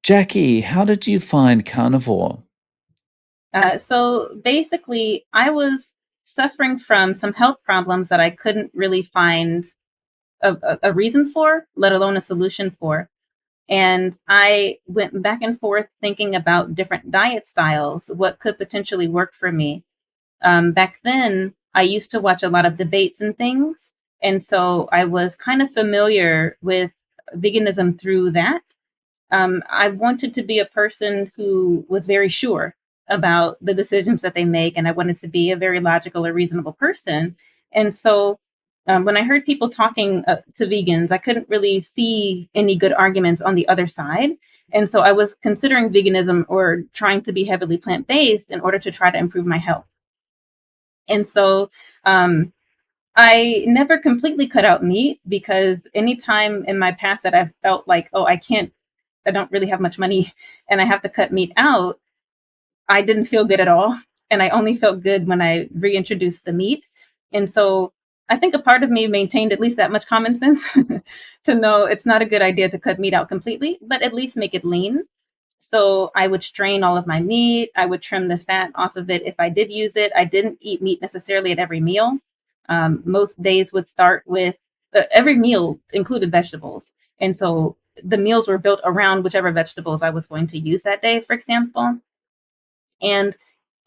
Jackie, how did you find carnivore? So basically, I was suffering from some health problems that I couldn't really find a reason for, let alone a solution for. And I went back and forth thinking about different diet styles, what could potentially work for me. Back then, I used to watch a lot of debates and things. And so I was kind of familiar with veganism through that. I wanted to be a person who was very sure about the decisions that they make, and I wanted to be a very logical or reasonable person. And so, when I heard people talking to vegans, I couldn't really see any good arguments on the other side. And so, I was considering veganism or trying to be heavily plant based in order to try to improve my health. And so, um, I never completely cut out meat because anytime in my past that I've felt like, oh, I don't really have much money and I have to cut meat out, I didn't feel good at all. And I only felt good when I reintroduced the meat. And so I think a part of me maintained at least that much common sense to know it's not a good idea to cut meat out completely, but at least make it lean. So I would strain all of my meat. I would trim the fat off of it if I did use it. I didn't eat meat necessarily at every meal. Most days would start with every meal included vegetables. And so the meals were built around whichever vegetables I was going to use that day, for example. And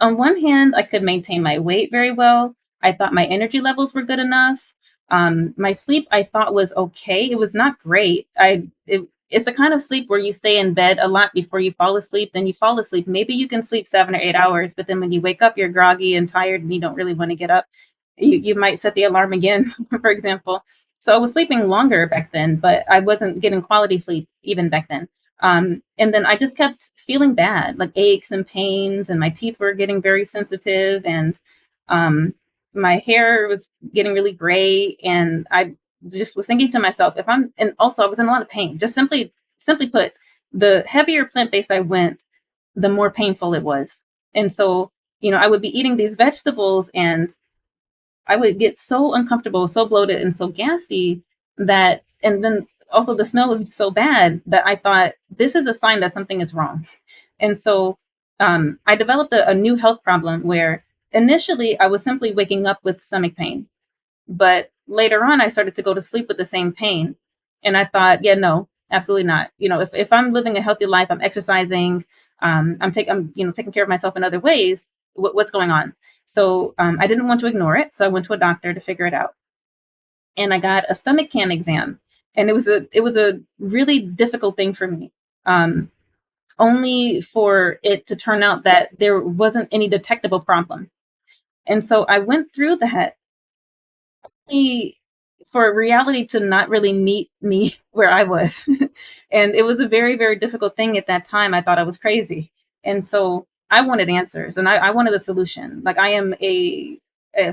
on one hand, I could maintain my weight very well. I thought my energy levels were good enough. My sleep I thought was okay. It was not great. It's a kind of sleep where you stay in bed a lot before you fall asleep. Then you fall asleep. Maybe you can sleep 7 or 8 hours, but then when you wake up, you're groggy and tired, and you don't really want to get up. You might set the alarm again, for example. So I was sleeping longer back then, but I wasn't getting quality sleep even back then. And then I just kept feeling bad, like aches and pains, and my teeth were getting very sensitive, and um, my hair was getting really gray. And I just was thinking to myself, and also I was in a lot of pain. Just simply put, the heavier plant based I went, the more painful it was. And so, I would be eating these vegetables, and I would get so uncomfortable, so bloated, and so gassy and then also the smell was so bad that I thought this is a sign that something is wrong. And so I developed a new health problem where initially I was simply waking up with stomach pain, but later on I started to go to sleep with the same pain. And I thought, yeah, no, absolutely not. If I'm living a healthy life, I'm exercising, I'm taking care of myself in other ways. What's going on? So I didn't want to ignore it. So I went to a doctor to figure it out, and I got a stomach cam exam, and it was a really difficult thing for me. Um, Only for it to turn out that there wasn't any detectable problem. And so I went through that only for reality to not really meet me where I was. And it was a very, very difficult thing at that time. I thought I was crazy. And so I wanted answers, and I wanted a solution. Like, I am a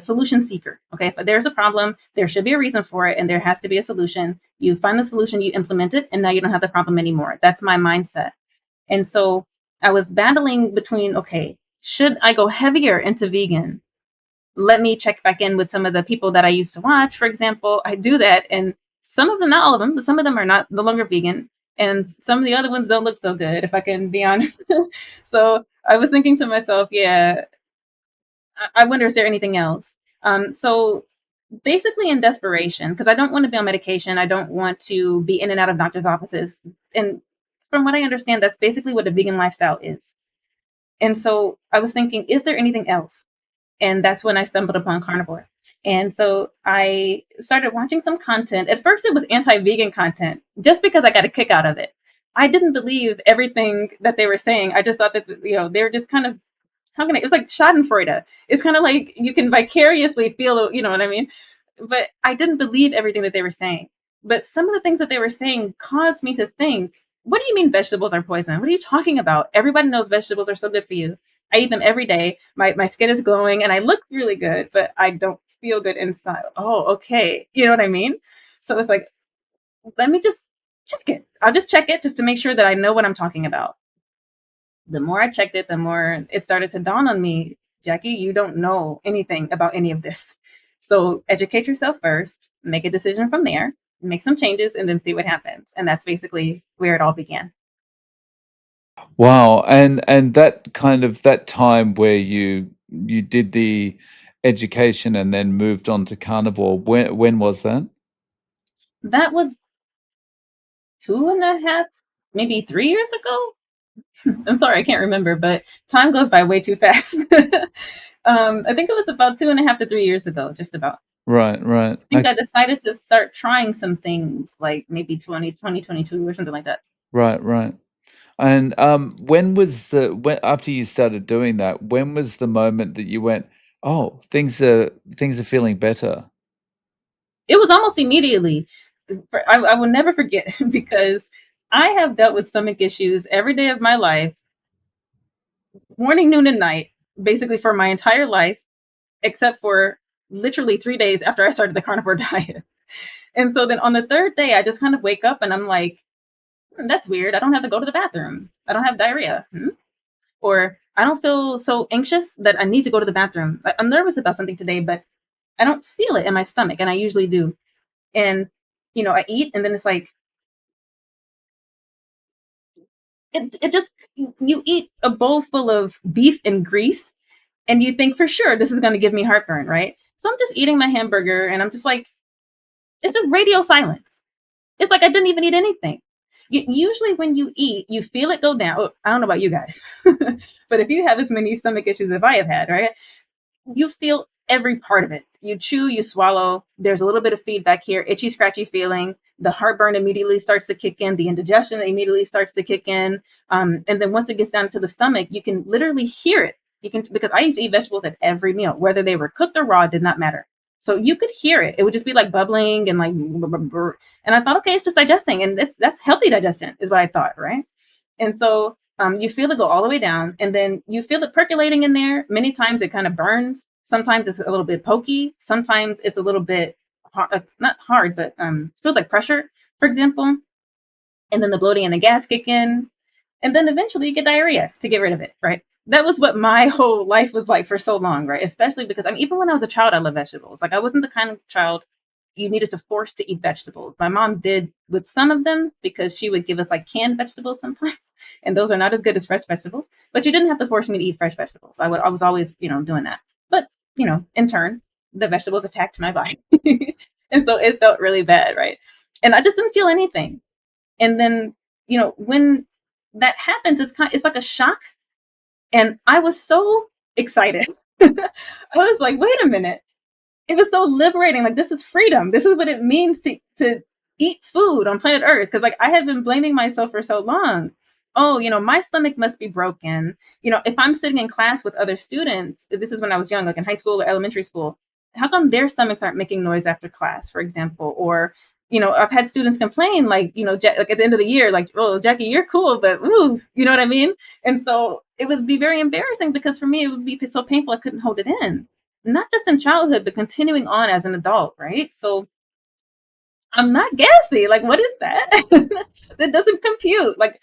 solution seeker. Okay. If there's a problem, there should be a reason for it, and there has to be a solution. You find the solution, you implement it, and now you don't have the problem anymore. That's my mindset. And so I was battling between, okay, should I go heavier into vegan? Let me check back in with some of the people that I used to watch. For example, I do that, and some of them, not all of them, but some of them are not no longer vegan, and some of the other ones don't look so good, if I can be honest. So I was thinking to myself, yeah, I wonder, is there anything else? So basically, in desperation, because I don't want to be on medication, I don't want to be in and out of doctors' offices, and from what I understand, that's basically what a vegan lifestyle is. And so I was thinking, is there anything else? And that's when I stumbled upon carnivore. And so I started watching some content. At first, it was anti-vegan content, just because I got a kick out of it. I didn't believe everything that they were saying. I just thought that they were just kind of, how can I? It's like Schadenfreude. It's kind of like you can vicariously feel, you know what I mean? But I didn't believe everything that they were saying. But some of the things that they were saying caused me to think, what do you mean vegetables are poison? What are you talking about? Everybody knows vegetables are so good for you. I eat them every day. My skin is glowing and I look really good, but I don't feel good inside. Oh, okay. You know what I mean? So it's like, let me just check it. I'll just check it just to make sure that I know what I'm talking about. The more I checked it, the more it started to dawn on me, Jackie, you don't know anything about any of this. So educate yourself first, make a decision from there, make some changes, and then see what happens. And that's basically where it all began. Wow. And that kind of that time where you did the education and then moved on to carnivore, when was that? That was 2.5, maybe 3 years ago. I'm sorry, I can't remember, but time goes by way too fast. I think it was about 2.5 to 3 years ago, just about. Right, right. I think I decided to start trying some things like maybe 2022 or something like that. Right, right. And when was the when after you started doing that, when was the moment that you went, "Oh, things are feeling better." It was almost immediately. I will never forget because I have dealt with stomach issues every day of my life, morning, noon, and night, basically for my entire life, except for literally 3 days after I started the carnivore diet. And so then on the third day, I just kind of wake up and I'm like, that's weird. I don't have to go to the bathroom. I don't have diarrhea. Or I don't feel so anxious that I need to go to the bathroom. I'm nervous about something today, but I don't feel it in my stomach. And I usually do. And, I eat and then it's like, it just, you eat a bowl full of beef and grease and you think for sure this is going to give me heartburn, right? So I'm just eating my hamburger and I'm just like, it's a radio silence. It's like I didn't even eat anything. Usually, when you eat, you feel it go down. Oh, I don't know about you guys, but if you have as many stomach issues as I have had, right? You feel every part of it. You chew, you swallow. There's a little bit of feedback here, itchy, scratchy feeling. The heartburn immediately starts to kick in. The indigestion immediately starts to kick in. And then once it gets down to the stomach, you can literally hear it. You can because I used to eat vegetables at every meal, whether they were cooked or raw, it did not matter. So you could hear it. It would just be like bubbling and like, and I thought, okay, it's just digesting, and that's healthy digestion, is what I thought, right? And so you feel it go all the way down, and then you feel it percolating in there. Many times it kind of burns. Sometimes it's a little bit pokey. Sometimes it's a little bit not hard, but feels like pressure, for example. And then the bloating and the gas kick in, and then eventually you get diarrhea to get rid of it, right? That was what my whole life was like for so long, right? Especially because I mean, even when I was a child, I loved vegetables. Like I wasn't the kind of child you needed to force to eat vegetables. My mom did with some of them because she would give us like canned vegetables sometimes, and those are not as good as fresh vegetables. But you didn't have to force me to eat fresh vegetables. I was always, doing that. But in turn, the vegetables attacked my body, and so it felt really bad, right? And I just didn't feel anything. And then, when that happens, it's like a shock. And I was so excited. I was like, wait a minute, it was so liberating. Like this is freedom. This is what it means to eat food on planet Earth. Because like I had been blaming myself for so long. Oh, my stomach must be broken. If I'm sitting in class with other students, this is when I was young, like in high school or elementary school. How come their stomachs aren't making noise after class, for example? Or I've had students complain, like like at the end of the year, like, "Oh, Jackie, you're cool, but ooh," you know what I mean? And so it would be very embarrassing because for me it would be so painful I couldn't hold it in, not just in childhood, but continuing on as an adult, right? So I'm not gassy. Like, what is that? That doesn't compute. Like,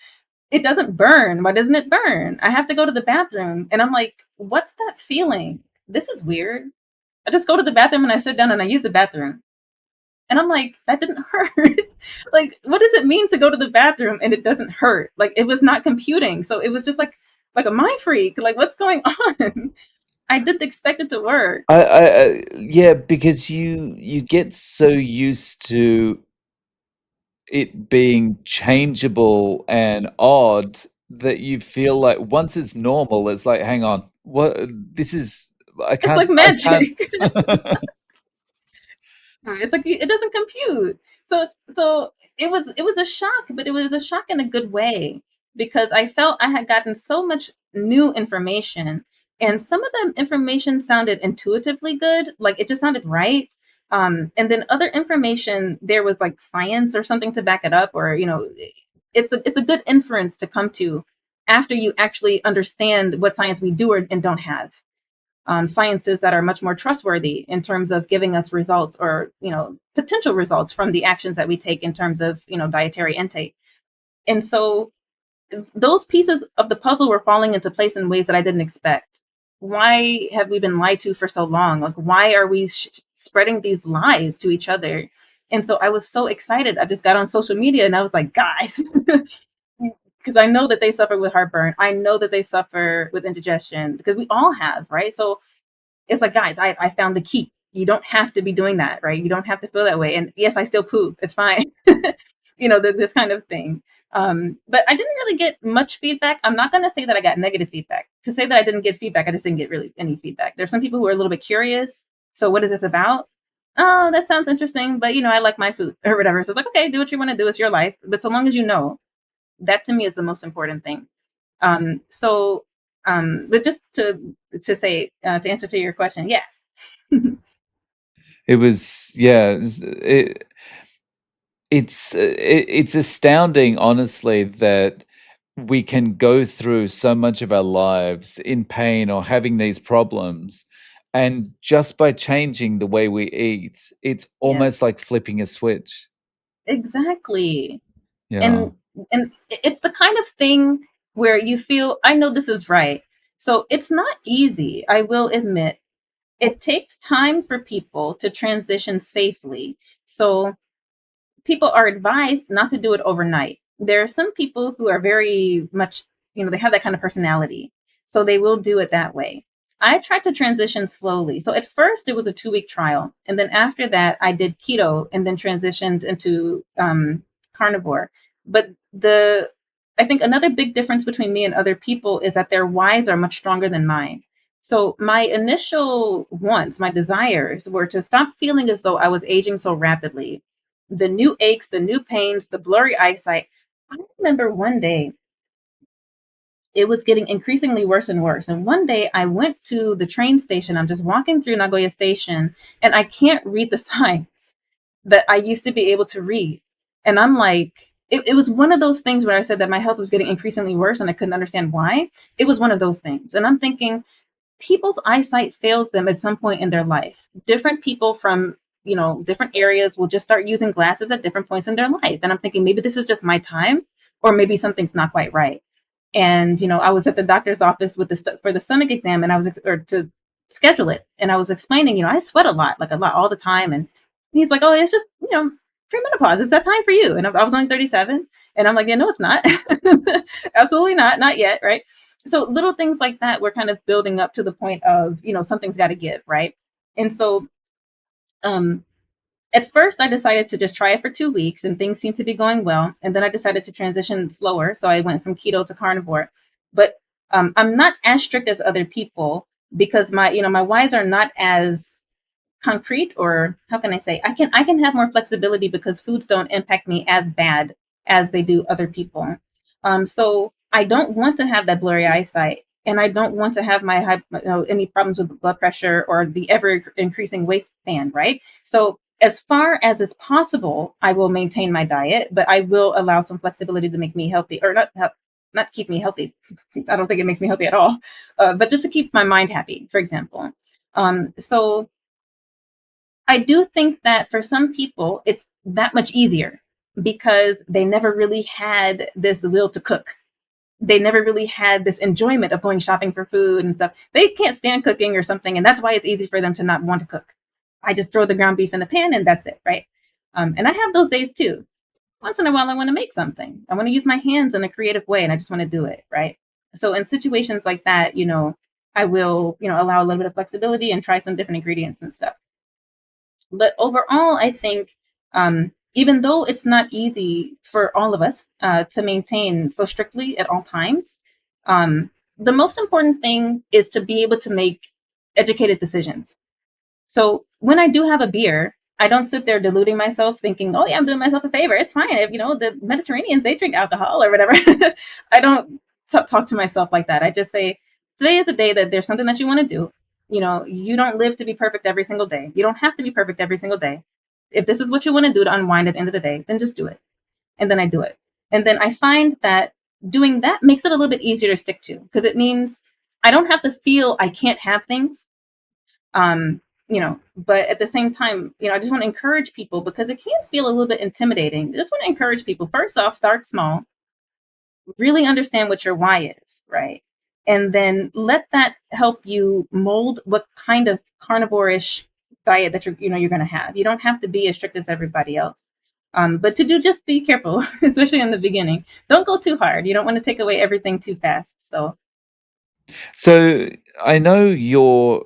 it doesn't burn. Why doesn't it burn? I have to go to the bathroom. And I'm like, what's that feeling? This is weird. I just go to the bathroom and I sit down and I use the bathroom. And I'm like, that didn't hurt. Like, what does it mean to go to the bathroom and it doesn't hurt? Like, it was not computing. So it was just like a mind freak. Like, what's going on? I didn't expect it to work. Yeah, because you get so used to it being changeable and odd that you feel like once it's normal, it's like, hang on, what this is It's like I can't magic. It's like it doesn't compute. So it was a shock, but it was a shock in a good way because I felt I had gotten so much new information, and some of the information sounded intuitively good, like it just sounded right. And then other information there was like science or something to back it up, or it's a good inference to come to after you actually understand what science we do and don't have, sciences that are much more trustworthy in terms of giving us results or potential results from the actions that we take in terms of dietary intake. And so those pieces of the puzzle were falling into place in ways that I didn't expect. Why have we been lied to for so long? Like, why are we spreading these lies to each other? And so I was so excited. I just got on social media and I was like, guys, because I know that they suffer with heartburn. I know that they suffer with indigestion because we all have, right? So it's like, guys, I found the key. You don't have to be doing that, right? You don't have to feel that way. And yes, I still poop. It's fine. This kind of thing. But I didn't really get much feedback. I'm not going to say that I got negative feedback. To say that I didn't get feedback, I just didn't get really any feedback. There's some people who are a little bit curious. So what is this about? Oh, that sounds interesting, but I like my food or whatever. So it's like, okay, do what you want to do. It's your life. But so long as you know, that to me is the most important thing. But just to say to answer to your question, yeah. It was, yeah, it's astounding, honestly, that we can go through so much of our lives in pain or having these problems, and just by changing the way we eat, it's Yes, almost like flipping a switch. exactly. Yeah. And it's the kind of thing where you feel, I know this is right. So it's not easy, I will admit. It takes time for people to transition safely. So people are advised not to do it overnight. There are some people who are very much, they have that kind of personality. So they will do it that way. I tried to transition slowly. So at first it was a 2 week trial. And then after that, I did keto and then transitioned into carnivore. But I think another big difference between me and other people is that their whys are much stronger than mine. So my initial wants, my desires were to stop feeling as though I was aging so rapidly, the new aches, the new pains, the blurry eyesight. I remember one day it was getting increasingly worse and worse. And one day I went to the train station. I'm just walking through Nagoya Station and I can't read the signs that I used to be able to read. And I'm like, it was one of those things where I said that my health was getting increasingly worse and I couldn't understand why. It was one of those things. And I'm thinking, people's eyesight fails them at some point in their life. Different people from, different areas will just start using glasses at different points in their life. And I'm thinking maybe this is just my time, or maybe something's not quite right. And, I was at the doctor's office for the stomach exam, and or to schedule it. And I was explaining, I sweat a lot, like a lot all the time. And he's like, oh, it's just, premenopause. It's that time for you. And I was only 37. And I'm like, yeah, no, it's not. Absolutely not. Not yet. Right. So little things like that were kind of building up to the point of, something's got to give. Right. And so, um, at first I decided to just try it for 2 weeks and things seemed to be going well. And then I decided to transition slower. So I went from keto to carnivore. But I'm not as strict as other people because my whys are not as concrete, or how can I say, I can have more flexibility because foods don't impact me as bad as they do other people. So I don't want to have that blurry eyesight, and I don't want to have any problems with blood pressure or the ever increasing waistband, right? So as far as it's possible, I will maintain my diet, but I will allow some flexibility to make me healthy, or not keep me healthy. I don't think it makes me healthy at all, but just to keep my mind happy, for example. So I do think that for some people, it's that much easier because they never really had this will to cook. They never really had this enjoyment of going shopping for food and stuff. They can't stand cooking or something, and that's why it's easy for them to not want to cook. I just throw the ground beef in the pan and that's it, right? And I have those days too. Once in a while, I want to make something. I want to use my hands in a creative way, and I just want to do it, right? So in situations like that, I will, allow a little bit of flexibility and try some different ingredients and stuff. But overall, I think even though it's not easy for all of us to maintain so strictly at all times, the most important thing is to be able to make educated decisions. So when I do have a beer, I don't sit there deluding myself thinking, oh, yeah, I'm doing myself a favor. It's fine. If, the Mediterraneans, they drink alcohol or whatever. I don't talk to myself like that. I just say, today is a day that there's something that you want to do. You don't live to be perfect every single day. You don't have to be perfect every single day. If this is what you want to do to unwind at the end of the day, then just do it. And then I do it. And then I find that doing that makes it a little bit easier to stick to because it means I don't have to feel I can't have things. But at the same time, I just want to encourage people because it can feel a little bit intimidating. I just want to encourage people. First off, start small, really understand what your why is, right? And then let that help you mold what kind of carnivore-ish diet that you're going to have. You don't have to be as strict as everybody else. But to do, just be careful, especially in the beginning. Don't go too hard. You don't want to take away everything too fast. So So I know you're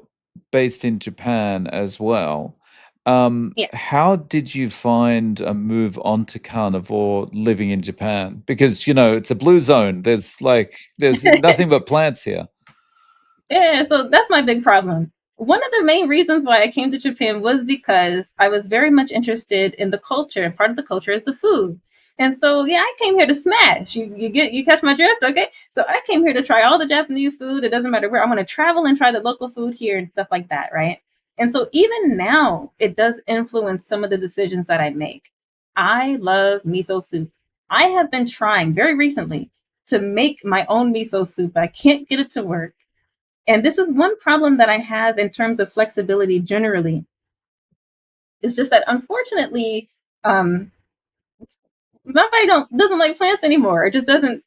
based in Japan as well. yeah. How did you find a move onto carnivore living in Japan? Because, you know, it's a blue zone. There's nothing but plants here. Yeah, so that's my big problem. One of the main reasons why I came to Japan was because I was very much interested in the culture, and part of the culture is the food. And so, yeah, I came here to smash. You catch my drift, okay? So I came here to try all the Japanese food. It doesn't matter where. I want to travel and try the local food here and stuff like that, right? And so even now, it does influence some of the decisions that I make. I love miso soup. I have been trying very recently to make my own miso soup. I can't get it to work, and this is one problem that I have in terms of flexibility generally. It's just that unfortunately, um, my body doesn't like plants anymore. It just doesn't.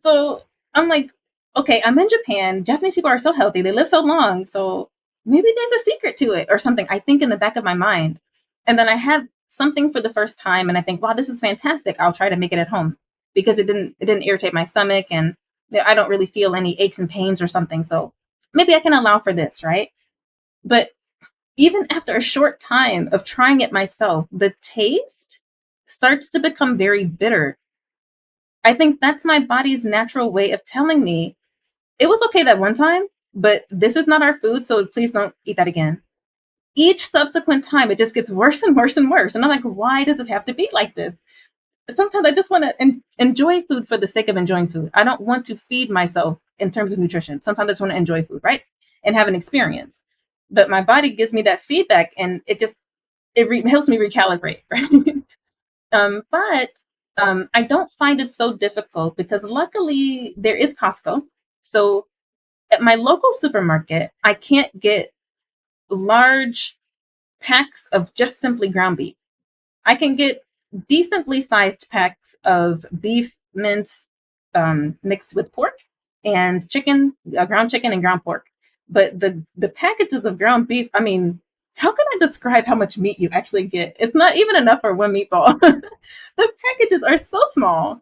So I'm like, okay, I'm in Japan. Japanese people are so healthy. They live so long. So maybe there's a secret to it or something. I think in the back of my mind. And then I have something for the first time and I think, wow, this is fantastic. I'll try to make it at home because it didn't irritate my stomach and I don't really feel any aches and pains or something. So maybe I can allow for this, right? But even after a short time of trying it myself, the taste starts to become very bitter. I think that's my body's natural way of telling me it was okay that one time, but this is not our food, so please don't eat that again. Each subsequent time, it just gets worse and worse and worse. And I'm like, why does it have to be like this? Sometimes I just want to enjoy food for the sake of enjoying food. I don't want to feed myself in terms of nutrition. Sometimes I just want to enjoy food, right? And have an experience. But my body gives me that feedback and helps me recalibrate, right? But I don't find it so difficult because luckily there is Costco. So at my local supermarket, I can't get large packs of just simply ground beef. I can get decently sized packs of beef mince mixed with pork and chicken, ground chicken and ground pork. But the packages of ground beef, I mean, how can I describe how much meat you actually get? It's not even enough for one meatball. The packages are so small,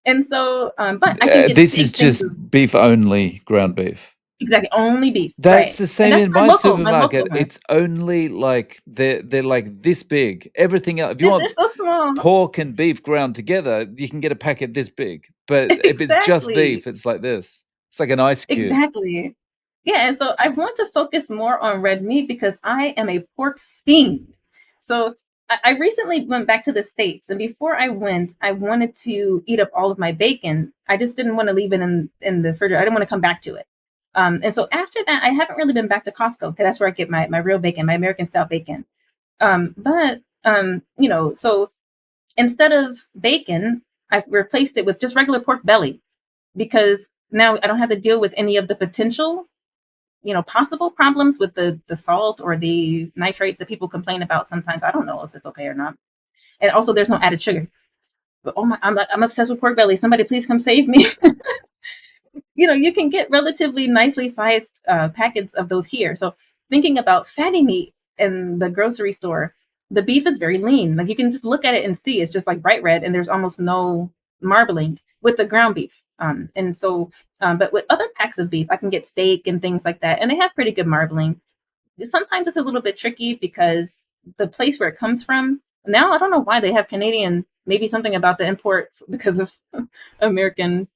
and so, but I can get This is steak things just beef only, ground beef. exactly only beef, That's right? the And same that's in my my local supermarket. one. It's only like they're like this big. Everything else, if you They're want so small. pork and beef ground together, you can get a packet this big. But if it's just Exactly. beef, it's like this. It's like an ice cube. Exactly. Yeah, and so I want to focus more on red meat because I am a pork fiend. So I recently went back to the States, and before I went, I wanted to eat up all of my bacon. I just didn't want to leave it in the refrigerator. I didn't want to come back to it. And so after that, I haven't really been back to Costco because that's where I get my real bacon, my American style bacon. But so instead of bacon, I've replaced it with just regular pork belly because now I don't have to deal with any of the potential, possible problems with the salt or the nitrates that people complain about sometimes. I don't know if it's okay or not. And also, there's no added sugar. But oh my, I'm obsessed with pork belly. Somebody please come save me. You can get relatively nicely sized packets of those here. So thinking about fatty meat in the grocery store, the beef is very lean. Like you can just look at it and see it's just like bright red, and there's almost no marbling with the ground beef. But with other packs of beef, I can get steak and things like that, and they have pretty good marbling. Sometimes it's a little bit tricky because the place where it comes from. Now I don't know why they have Canadian. Maybe something about the import because of American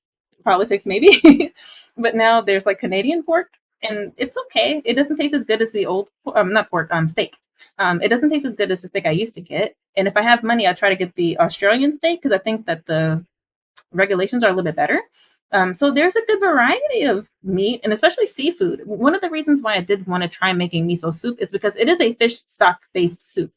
politics, maybe. But now there's like Canadian pork, and it's okay. It doesn't taste as good as the old, not pork, steak. It doesn't taste as good as the steak I used to get. And if I have money, I try to get the Australian steak because I think that the regulations are a little bit better. So there's a good variety of meat and especially seafood. One of the reasons why I did want to try making miso soup is because it is a fish stock based soup.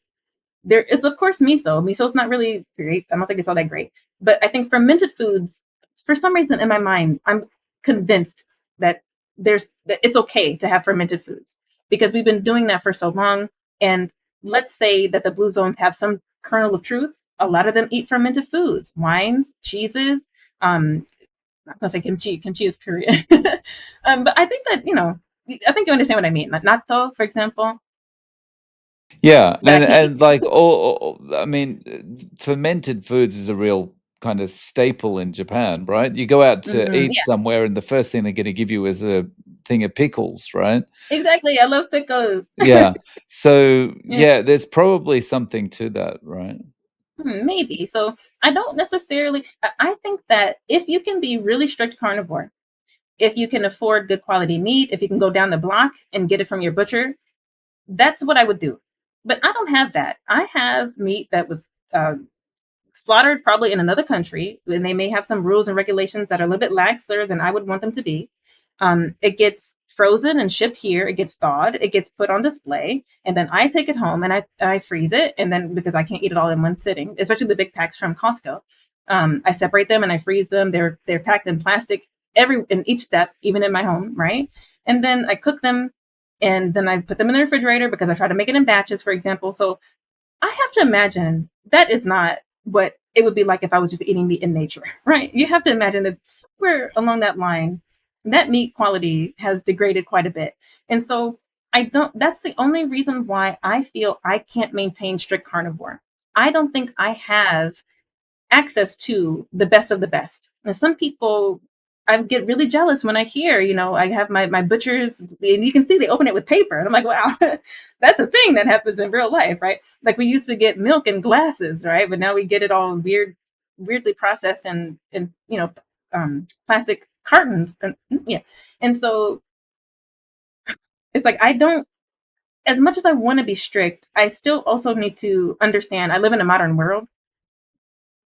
There is of course miso. Miso is not really great. I don't think it's all that great. But I think fermented foods, for some reason in my mind, I'm convinced that that it's okay to have fermented foods because we've been doing that for so long. And let's say that the blue zones have some kernel of truth. A lot of them eat fermented foods, wines, cheeses. I'm not gonna say kimchi. Kimchi is Korean. But I think that I think you understand what I mean. Like natto, for example. Yeah, but I can't eat and like seafood. I mean, fermented foods is a real kind of staple in Japan, right? You go out to eat Yeah, somewhere, and the first thing they're going to give you is a thing of pickles, right? exactly. I love pickles. Yeah. So Yeah. yeah, there's probably something to that, right? Maybe. So I don't necessarily. I think that if you can be really strict carnivore, if you can afford good quality meat, if you can go down the block and get it from your butcher, that's what I would do. But I don't have that. I have meat that was uh, slaughtered probably in another country, and they may have some rules and regulations that are a little bit laxer than I would want them to be. It gets frozen and shipped here. It gets thawed. It gets put on display, and then I take it home and I freeze it. And then because I can't eat it all in one sitting, especially the big packs from Costco, I separate them and I freeze them. They're packed in plastic every in each step, even in my home, right? And then I cook them, and then I put them in the refrigerator because I try to make it in batches, for example. So I have to imagine that is not what it would be like if I was just eating meat in nature, right? You have to imagine that somewhere along that line, that meat quality has degraded quite a bit. And so I don't, that's the only reason why I feel I can't maintain strict carnivore. I don't think I have access to the best of the best. And some people, I get really jealous when I hear, I have my butchers, and you can see they open it with paper. And I'm like, wow, that's a thing that happens in real life, right? Like we used to get milk in glasses, right? But now we get it all weirdly processed and plastic cartons. And yeah. And so it's like, I don't, as much as I want to be strict, I still also need to understand I live in a modern world.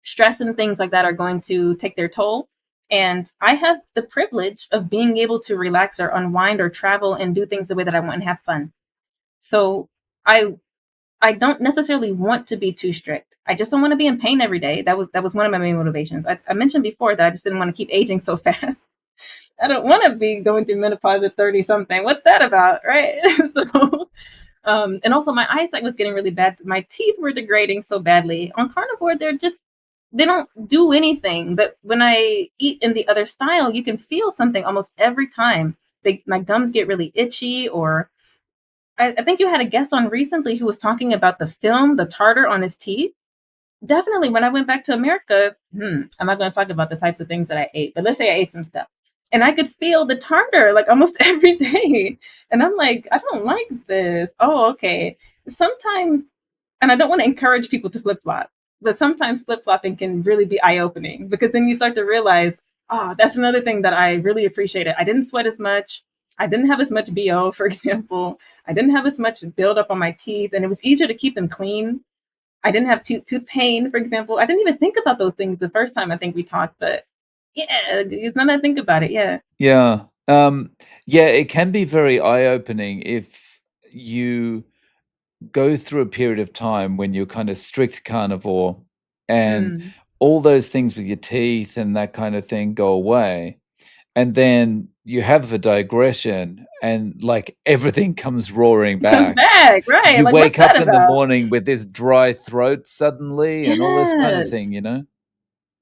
Stress and things like that are going to take their toll. And I have the privilege of being able to relax or unwind or travel and do things the way that I want and have fun. So I I don't necessarily want to be too strict. I just don't want to be in pain every day. That was one of my main motivations. I mentioned before that I just didn't want to keep aging so fast. I don't want to be going through menopause at 30 something. What's that about, right? So and also my eyesight was getting really bad. My teeth were degrading so badly. On carnivore, they don't do anything. But when I eat in the other style, you can feel something almost every time. My gums get really itchy, or I think you had a guest on recently who was talking about the film, the tartar on his teeth. Definitely, when I went back to America, I'm not going to talk about the types of things that I ate, but let's say I ate some stuff. And I could feel the tartar like almost every day. And I'm like, I don't like this. Oh, okay. Sometimes, and I don't want to encourage people to flip flop, but sometimes flip flopping can really be eye opening because then you start to realize, oh, that's another thing that I really appreciated. I didn't sweat as much. I didn't have as much BO, for example. I didn't have as much buildup on my teeth, and it was easier to keep them clean. I didn't have tooth pain, for example. I didn't even think about those things the first time I think we talked, but yeah, it's now that I think about it, yeah. Yeah. Yeah, it can be very eye-opening if you go through a period of time when you're kind of strict carnivore and Mm. all those things with your teeth and that kind of thing go away. And then you have a digression and like everything comes roaring It comes back. back, right? You Like, what's wake that up in the about? morning with this dry throat suddenly and all this kind of Yes. thing, you know?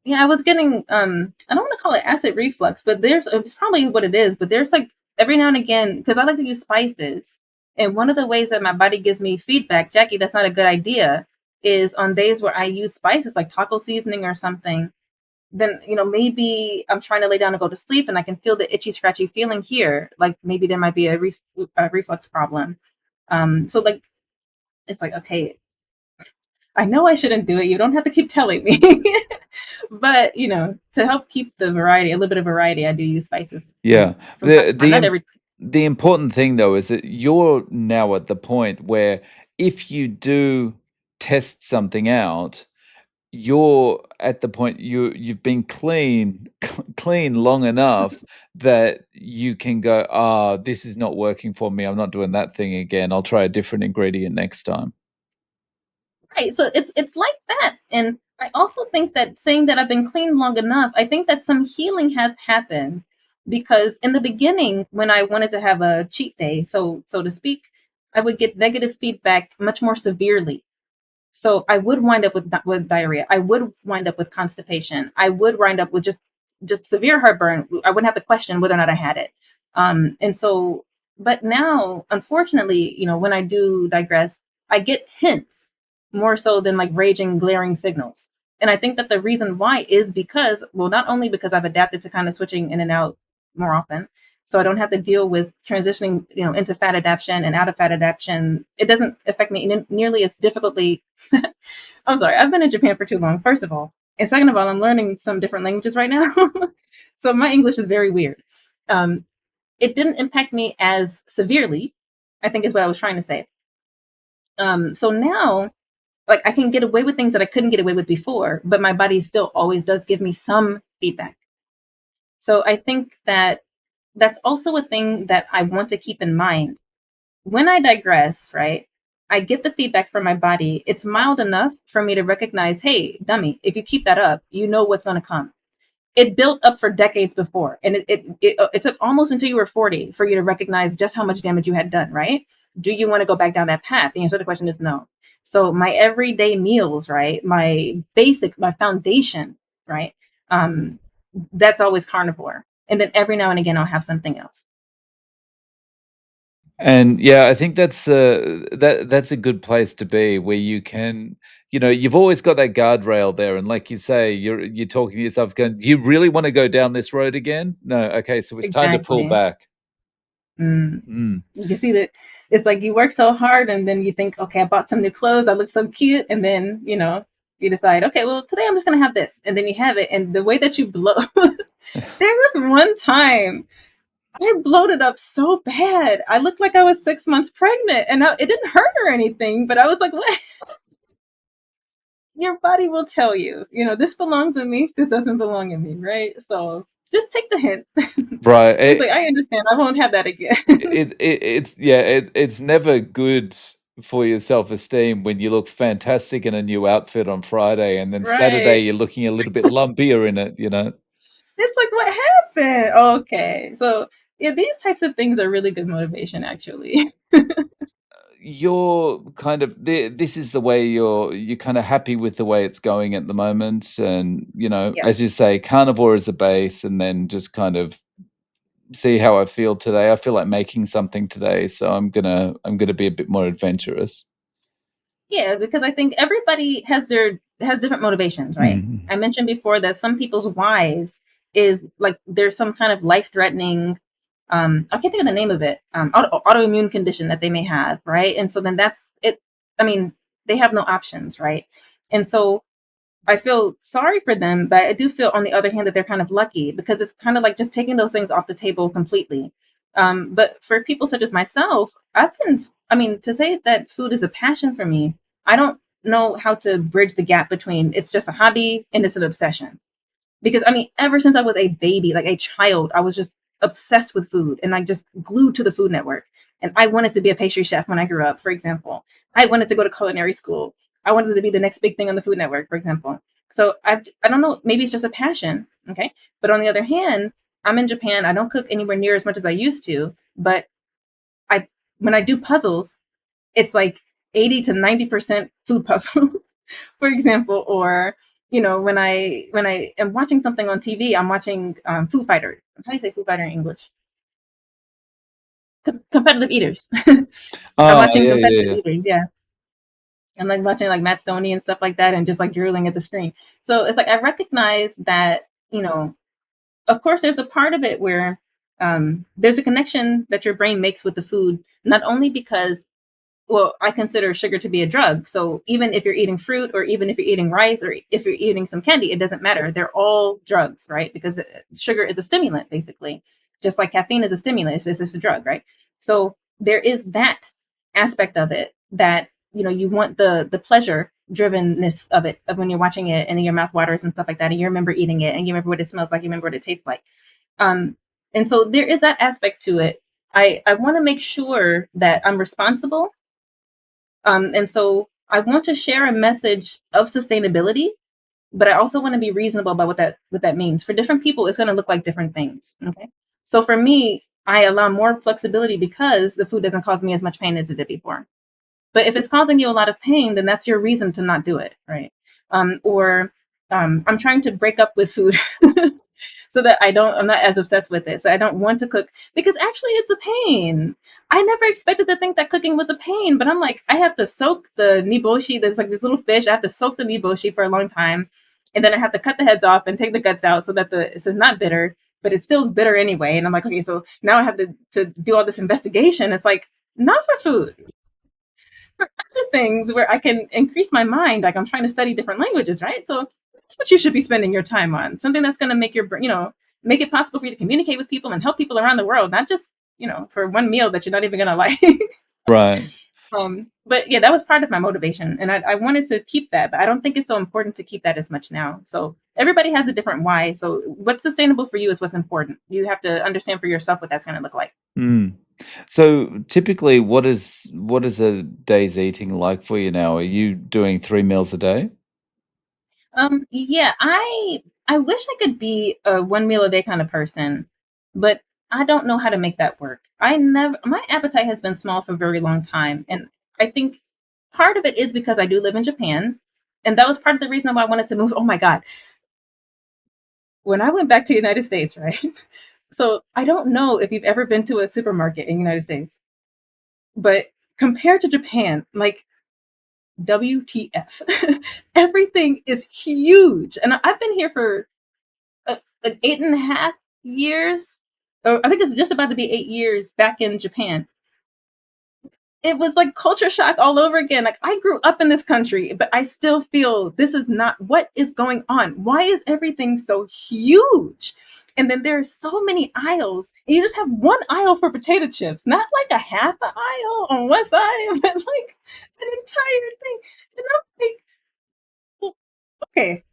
Yeah, I was getting I don't want to call it acid reflux, but it's probably what it is, but there's like every now and again because I like to use spices. And one of the ways that my body gives me feedback, Jackie, that's not a good idea, is on days where I use spices like taco seasoning or something. Then maybe I'm trying to lay down and go to sleep, and I can feel the itchy, scratchy feeling here. Like maybe there might be a reflux problem. So like it's like okay, I know I shouldn't do it. You don't have to keep telling me. But to help keep the variety, a little bit of variety, I do use spices, Yeah. from time to time. Not every. The important thing though is that you're now at the point where if you do test something out, you're at the point you've been clean clean long enough that you can go, "Ah, this is not working for me. I'm not doing that thing again. I'll try a different ingredient next time." Right. So it's like that. And I also think that saying that I've been clean long enough, I think that some healing has happened because in the beginning, when I wanted to have a cheat day, so to speak, I would get negative feedback much more severely. So I would wind up with diarrhea. I would wind up with constipation. I would wind up with just severe heartburn. I wouldn't have to question whether or not I had it. And so, but now, unfortunately, when I do digress, I get hints more so than like raging, glaring signals. And I think that the reason why is because, well, not only because I've adapted to kind of switching in and out more often, so I don't have to deal with transitioning, into fat adaptation and out of fat adaptation. It doesn't affect me nearly as difficultly. I'm sorry, I've been in Japan for too long, first of all. And second of all, I'm learning some different languages right now. So my English is very weird. Um, it didn't impact me as severely, I think is what I was trying to say. So now, like, I can get away with things that I couldn't get away with before, but my body still always does give me some feedback. So I think that that's also a thing that I want to keep in mind. When I digress, right? I get the feedback from my body. It's mild enough for me to recognize, hey, dummy, if you keep that up, you know what's going to come. It built up for decades before, and it took almost until you were 40 for you to recognize just how much damage you had done, right? Do you want to go back down that path? The answer to the question is no. So my everyday meals, right? My foundation, right? Um, that's always carnivore, and then every now and again I'll have something else. And yeah, I think that's a good place to be where you can, you've always got that guardrail there, and like you say, you're talking to yourself, going, "Do you really want to go down this road again? No, okay, so it's time to pull Exactly. back." Mm. Mm. You can see that it's like you work so hard, and then you think, okay, I bought some new clothes, I look so cute, and then you decide, okay, well today I'm just gonna have this, and then you have it, and the way that you blow. There was one time I bloated up so bad. I looked like I was 6 months pregnant, and it didn't hurt or anything, but I was like, what? Your body will tell you, this belongs in me, this doesn't belong in me, right? So just take the hint. Right. It's like, I understand, I won't have that again. It's never good for your self-esteem when you look fantastic in a new outfit on Friday, and then Saturday Right. you're looking a little bit lumpier in it. It's like, what happened? Okay. So, yeah, these types of things are really good motivation, actually. You're kind of this is the way you're kind of happy with the way it's going at the moment, and Yes. as you say, carnivore is a base, and then just kind of see how I feel today. I feel like making something today, so I'm gonna be a bit more adventurous. Yeah, because I think everybody has different motivations, right? Mhm. I mentioned before that some people's whys is like there's some kind of life threatening, I can't think of the name of it, autoimmune condition that they may have, right? And so then that's it. I mean, they have no options, right? And so I feel sorry for them, but I do feel on the other hand that they're kind of lucky because it's kind of like just taking those things off the table completely. But for people such as myself, I mean, to say that food is a passion for me, I don't know how to bridge the gap between it's just a hobby and it's an obsession. Because I mean, ever since I was a baby, like a child, I was just obsessed with food and like just glued to the Food Network. And I wanted to be a pastry chef when I grew up, for example. I wanted to go to culinary school. I wanted to be the next big thing on the Food Network, for example. So I don't know, maybe it's just a passion, okay? But on the other hand, I'm in Japan. I don't cook anywhere near as much as I used to, but I when I do puzzles, it's like 80 to 90% food puzzles, for example, or when I am watching something on TV, I'm watching Food Fighter. How do you say Food Fighter in English? Competitive eaters. I'm Oh, watching yeah, yeah, competitive yeah. eaters, yeah. I'm like watching like Matt Stoney and stuff like that, and just like drooling at the screen. So it's like I recognize that of course, there's a part of it where there's a connection that your brain makes with the food, not only because well, I consider sugar to be a drug. So even if you're eating fruit or even if you're eating rice or if you're eating some candy, it doesn't matter. They're all drugs, right? Because sugar is a stimulant, basically. Just like caffeine is a stimulant, it's just a drug, right? So there is that aspect of it that you want the pleasure drivenness of it of when you're watching it and your mouth waters and stuff like that and you remember eating it and you remember what it smells like, you remember what it tastes like. um and so there is that aspect to it. I want to make sure that I'm responsible, and so I want to share a message of sustainability, but I also want to be reasonable about what that means. For different people, it's going to look like different things. Okay. So for me, I allow more flexibility because the food doesn't cause me as much pain as it did before. But if it's causing you a lot of pain, then that's your reason to not do it, right? Or I'm trying to break up with food so that I'm not as obsessed with it. So I don't want to cook because actually it's a pain. I never expected to think that cooking was a pain, but I'm like, I have to soak the niboshi. There's like this little fish. I have to soak the niboshi for a long time, and then I have to cut the heads off and take the guts out so that so it's not bitter, but it's still bitter anyway. And I'm like, okay, so now I have to do all this investigation. It's like not for food, for other things where I can increase my mind. Like I'm trying to study different languages, right? So that's what you should be spending your time on. Something that's going to make your, make it possible for you to communicate with people and help people around the world, not just, for one meal that you're not even going to like. Right. But yeah, that was part of my motivation, and I wanted to keep that, but I don't think it's so important to keep that as much now. So everybody has a different why. So what's sustainable for you is what's important. You have to understand for yourself what that's going to look like. Mm. So typically, what is a day's eating like for you now? Are you doing 3 meals a day? Yeah, I wish I could be a one meal a day kind of person, but I don't know how to make that work. My appetite has been small for a very long time, and I think part of it is because I do live in Japan, and that was part of the reason why I wanted to move. Oh my God, when I went back to the United States, right? So I don't know if you've ever been to a supermarket in the United States, but compared to Japan, like WTF, everything is huge, and I've been here for like 8.5 years. Or I think it's just about to be 8 years back in Japan. It was like culture shock all over again. Like I grew up in this country, but I still feel this is not what is going on. Why is everything so huge? And then there's so many aisles, and you just have one aisle for potato chips, not like a half an aisle on one side, but like an entire thing. And I'm like, well, okay,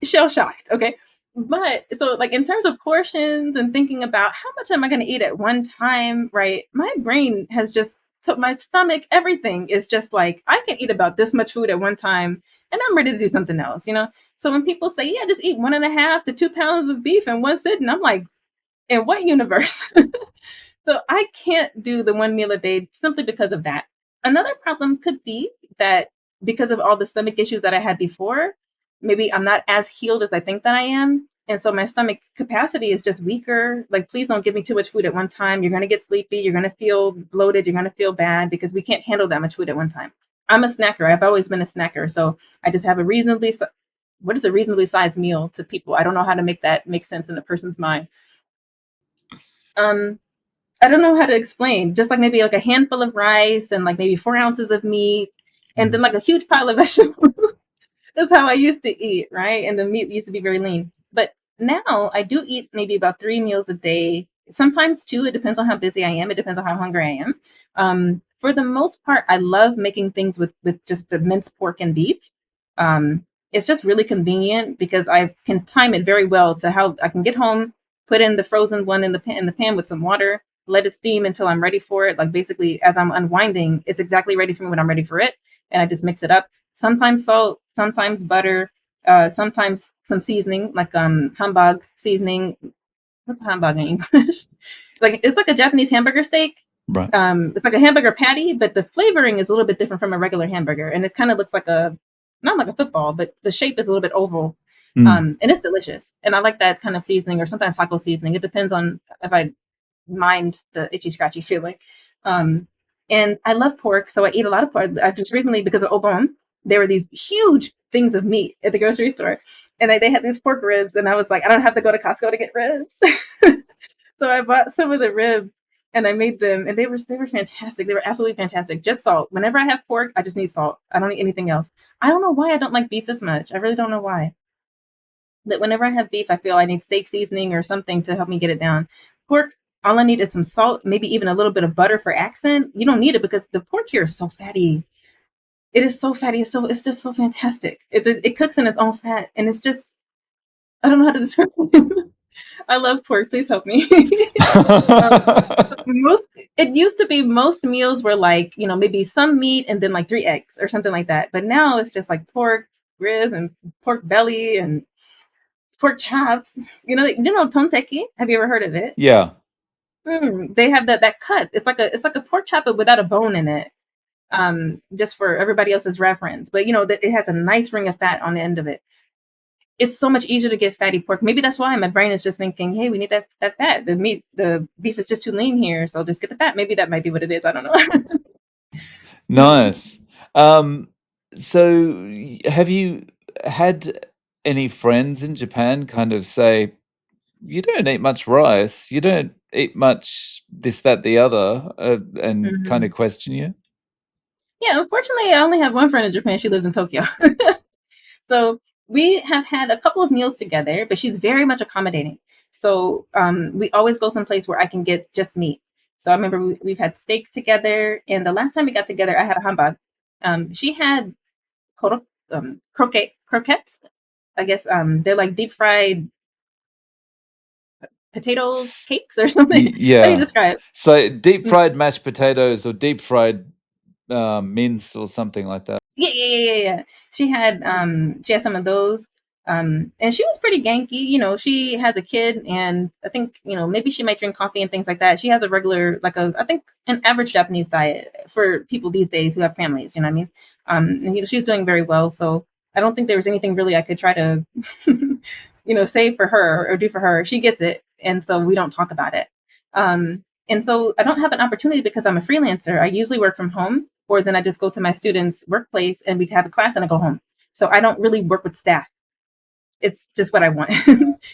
shell shocked. Okay. But so, like, in terms of portions and thinking about how much am I going to eat at one time, right? My brain has just, so my stomach, everything is just like, I can eat about this much food at one time and I'm ready to do something else? So when people say, yeah, just eat 1.5 to 2 pounds of beef in one sitting, I'm like, in what universe? So I can't do the one meal a day simply because of that. Another problem could be that because of all the stomach issues that I had before, maybe I'm not as healed as I think that I am. And so my stomach capacity is just weaker. Like, please don't give me too much food at one time. You're going to get sleepy. You're going to feel bloated. You're going to feel bad because we can't handle that much food at one time. I'm a snacker. I've always been a snacker. So I just have what is a reasonably sized meal to people? I don't know how to make that make sense in a person's mind. Um, I don't know how to explain. Just like maybe like a handful of rice and like maybe 4 ounces of meat, and Mm. then like a huge pile of vegetables. That's how I used to eat, right? And the meat used to be very lean. But now I do eat maybe about 3 meals a day. Sometimes two. It depends on how busy I am. It depends on how hungry I am. For the most part, I love making things with just the minced pork and beef. It's just really convenient because I can time it very well to how I can get home, put in the frozen one in the pan with some water, let it steam until I'm ready for it. Like basically, as I'm unwinding, it's exactly ready for me when I'm ready for it, and I just mix it up. Sometimes salt, sometimes butter, sometimes some seasoning like hamburg seasoning. What's hamburg in English? Like it's like a Japanese hamburger steak. Right. It's like a hamburger patty, but the flavoring is a little bit different from a regular hamburger, and it kind of looks like not like a football, but the shape is a little bit oval. Mm. And it's delicious, and I like that kind of seasoning, or sometimes taco seasoning. It depends on if I mind the itchy scratchy feeling. Um, and I love pork, so I eat a lot of pork. I just recently, because of Obon, there were these huge things of meat at the grocery store, and they had these pork ribs, and I was like, I don't have to go to Costco to get ribs. So I bought some of the ribs and I made them, and they were fantastic. They were absolutely fantastic. Just salt. Whenever I have pork, I just need salt. I don't need anything else. I don't know why I don't like beef as much. I really don't know why. But whenever I have beef, I feel I need steak seasoning or something to help me get it down. Pork, all I need is some salt, maybe even a little bit of butter for accent. You don't need it because the pork here is so fatty. It is so fatty. It's just so fantastic. It cooks in its own fat, and it's just, I don't know how to describe it. I love pork. Please help me. um, most it used to be most meals were like, maybe some meat and then like 3 eggs or something like that. But now it's just like pork ribs and pork belly and pork chops. Tonteki. Have you ever heard of it? Yeah. They have that cut. It's like a pork chop but without a bone in it. Just for everybody else's reference. But that it has a nice ring of fat on the end of it. it's so much easier to get fatty pork. Maybe that's why my brain is just thinking, hey, we need that fat. The meat, the beef is just too lean here, so just get the fat. Maybe that might be what it is. I don't know. Nice. Um, so have you had any friends in Japan kind of say, you don't eat much rice, you don't eat much this, that, the other, and kind Hmm. of question you? Yeah, unfortunately, I only have one friend in Japan. She lives in Tokyo. So we have had a couple of meals together, but she's very much accommodating. So we always go someplace where I can get just meat. So I remember we've had steak together, and the last time we got together, I had a humbug. She had croquettes. I guess they're like deep fried potato S- cakes or something. How do you Yeah. describe So deep it? fried mashed potatoes or deep fried mince or something like that. Yeah. She had some of those. And she was pretty ganky. She has a kid, and I think, maybe she might drink coffee and things like that. She has a regular, like I think an average Japanese diet for people these days who have families, you know what I mean? And she's doing very well. So I don't think there was anything really I could try to, say for her or do for her. She gets it. And so we don't talk about it. And so I don't have an opportunity because I'm a freelancer. I usually work from home, or then I just go to my students' workplace and we have a class and I go home. So I don't really work with staff. It's just what I want.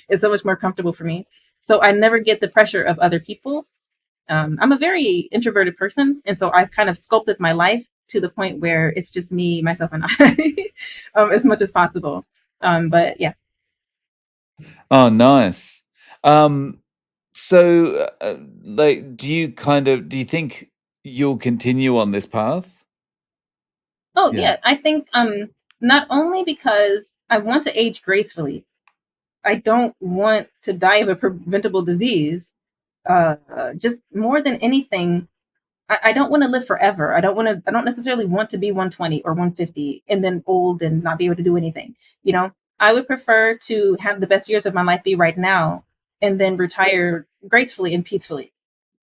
It's so much more comfortable for me. So I never get the pressure of other people. I'm a very introverted person. And so I've kind of sculpted my life to the point where it's just me, myself, and I as much as possible. But yeah. Oh, nice. Um, so, like, do you think you'll continue on this path? Oh, Yeah. yeah. I think not only because I want to age gracefully, I don't want to die of a preventable disease. Just more than anything, I don't want to live forever. I don't necessarily want to be 120 or 150 and then old and not be able to do anything. You know, I would prefer to have the best years of my life be right now and then retire gracefully and peacefully.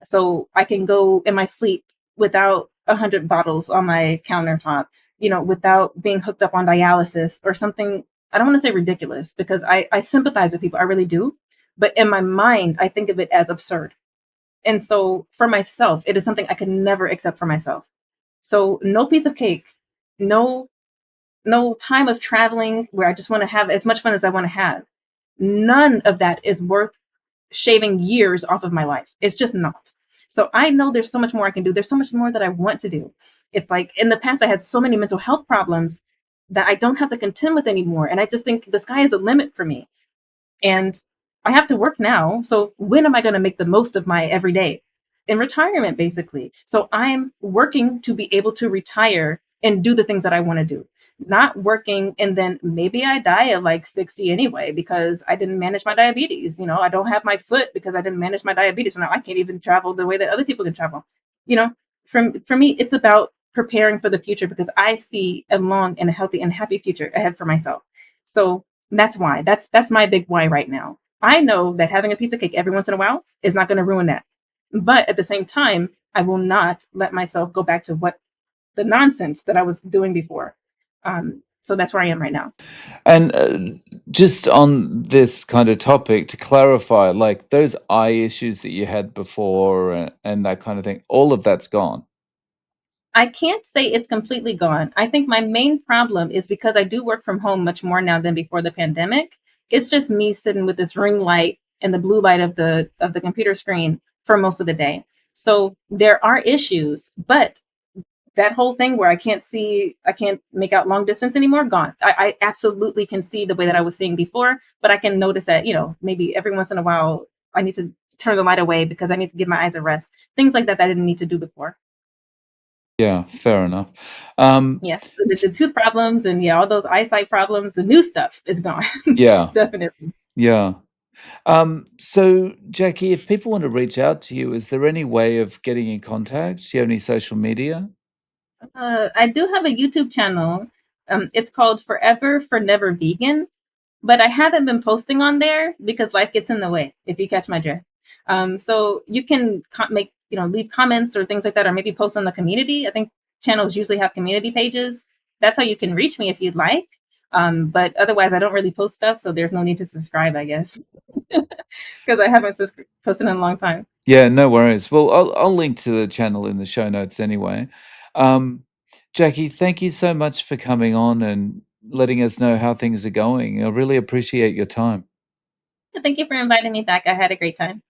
So I can go in my sleep without 100 bottles on my countertop, without being hooked up on dialysis or something. I don't want to say ridiculous because I sympathize with people. I really do. But in my mind, I think of it as absurd. And so for myself, it is something I could never accept for myself. So no piece of cake, no no time of traveling where I just want to have as much fun as I want to have. None of that is worth shaving years off of my life. It's just not. So I know there's so much more I can do. There's so much more that I want to do. It's like in the past I had so many mental health problems that I don't have to contend with anymore. And I just think the sky is a limit for me. And I have to work now. So when am I going to make the most of my everyday? In retirement, basically. So I'm working to be able to retire and do the things that I want to do. Not working and then maybe I die at like 60 anyway because I didn't manage my diabetes. I don't have my foot because I didn't manage my diabetes. So now I can't even travel the way that other people can travel. You know, for me, it's about preparing for the future because I see a long and a healthy and happy future ahead for myself. So that's why. That's my big why right now. I know that having a piece of cake every once in a while is not going to ruin that. But at the same time, I will not let myself go back to what the nonsense that I was doing before. So that's where I am right now. And just on this kind of topic, to clarify, like those eye issues that you had before and that kind of thing, all of that's gone. I can't say it's completely gone. I think my main problem is because I do work from home much more now than before the pandemic. It's just me sitting with this ring light and the blue light of the computer screen for most of the day. So there are issues, but that whole thing where I can't make out long distance anymore, gone. I absolutely can see the way that I was seeing before, but I can notice that, maybe every once in a while I need to turn the light away because I need to give my eyes a rest. Things like that I didn't need to do before. Yeah, fair enough. Um, Yeah. The tooth problems and yeah, all those eyesight problems, the new stuff is gone. yeah, Definitely. yeah. So Jackie, if people want to reach out to you, is there any way of getting in contact? Do you have any social media? I do have a YouTube channel. It's called Forever for Never Vegan, but I haven't been posting on there because life gets in the way, if you catch my drift. So you can leave comments or things like that, or maybe post on the community. I think channels usually have community pages. That's how you can reach me if you'd like. But otherwise, I don't really post stuff, so there's no need to subscribe, I guess, because I haven't posted in a long time. Yeah, no worries. Well, I'll link to the channel in the show notes anyway. Um, Jackie, thank you so much for coming on and letting us know how things are going. I really appreciate your time. Thank you for inviting me back. I had a great time.